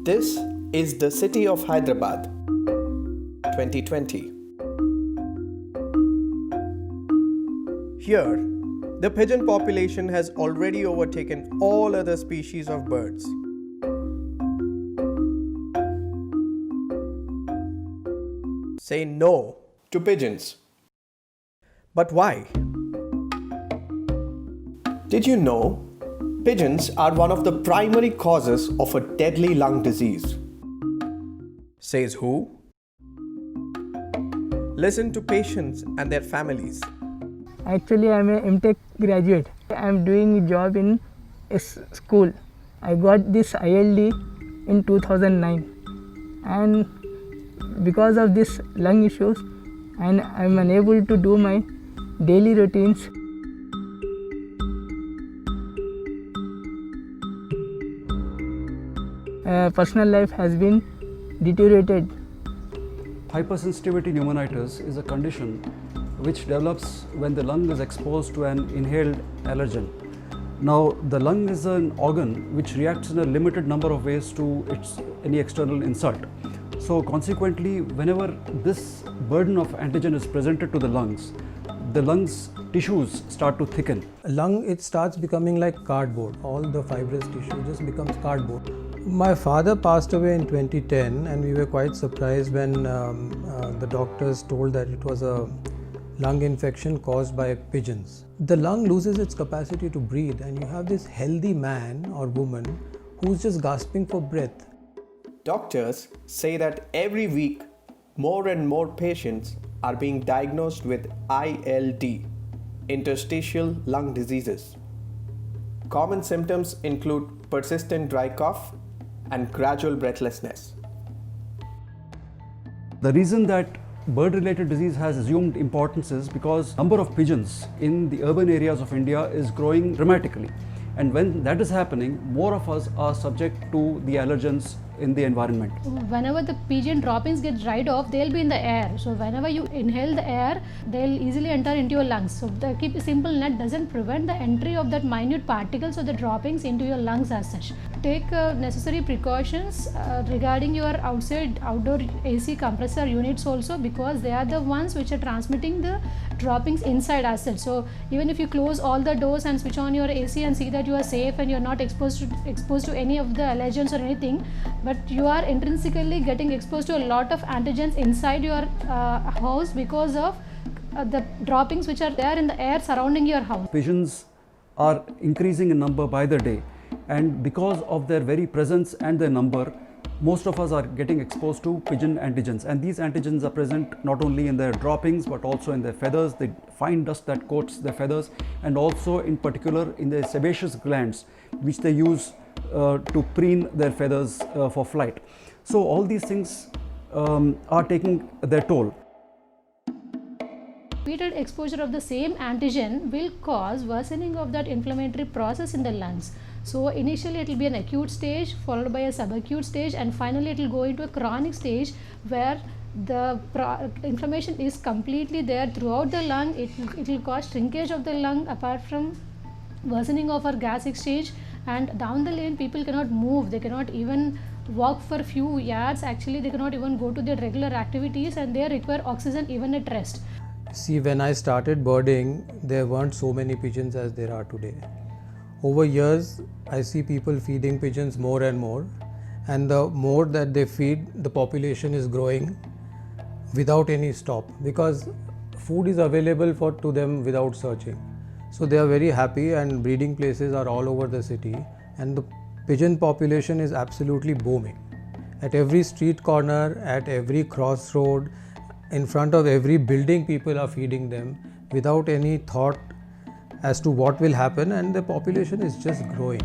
This is the city of Hyderabad, 2020. Here, the pigeon population has already overtaken all other species of birds. Say no to pigeons. But why? Did you know pigeons are one of the primary causes of a deadly lung disease? Says who? Listen to patients and their families. Actually, I'm a MTech graduate. I'm doing a job in a school. I got this ILD in 2009, and because of this lung issues, and I'm unable to do my daily routines. Personal life has been deteriorated. Hypersensitivity pneumonitis is a condition which develops when the lung is exposed to an inhaled allergen. Now, the lung is an organ which reacts in a limited number of ways to any external insult. So consequently, whenever this burden of antigen is presented to the lungs tissues start to thicken. Lung, it starts becoming like cardboard. All the fibrous tissue just becomes cardboard. My father passed away in 2010, and we were quite surprised when the doctors told that it was a lung infection caused by pigeons. The lung loses its capacity to breathe, and you have this healthy man or woman who's just gasping for breath. Doctors say that every week more and more patients are being diagnosed with ILD, interstitial lung diseases. Common symptoms include persistent dry cough and gradual breathlessness. The reason that bird-related disease has assumed importance is because number of pigeons in the urban areas of India is growing dramatically. And when that is happening, more of us are subject to the allergens in the environment. Whenever the pigeon droppings get dried off, they'll be in the air. So whenever you inhale the air, they'll easily enter into your lungs. So the keep a simple net doesn't prevent the entry of that minute particles or the droppings into your lungs as such. Take necessary precautions regarding your outdoor AC compressor units also, because they are the ones which are transmitting the droppings inside as such. So even if you close all the doors and switch on your AC and see that you are safe and you're not exposed to any of the allergens or anything, but you are intrinsically getting exposed to a lot of antigens inside your house because of the droppings which are there in the air surrounding your house. Pigeons are increasing in number by the day, and because of their very presence and their number, most of us are getting exposed to pigeon antigens, and these antigens are present not only in their droppings but also in their feathers, the fine dust that coats their feathers, and also in particular in their sebaceous glands which they use to preen their feathers for flight. So all these things are taking their toll. Repeated exposure of the same antigen will cause worsening of that inflammatory process in the lungs. So initially it will be an acute stage, followed by a subacute stage, and finally it will go into a chronic stage where the inflammation is completely there throughout the lung. It will cause shrinkage of the lung, apart from worsening of our gas exchange, and down the lane people cannot move, they cannot even walk for few yards. Actually, they cannot even go to their regular activities, and they require oxygen even at rest. See, when I started birding, there weren't so many pigeons as there are today. Over years, I see people feeding pigeons more and more, and the more that they feed, the population is growing without any stop, because food is available to them without searching. So they are very happy, and breeding places are all over the city, and the pigeon population is absolutely booming. At every street corner, at every crossroad, in front of every building, people are feeding them without any thought as to what will happen, and the population is just growing.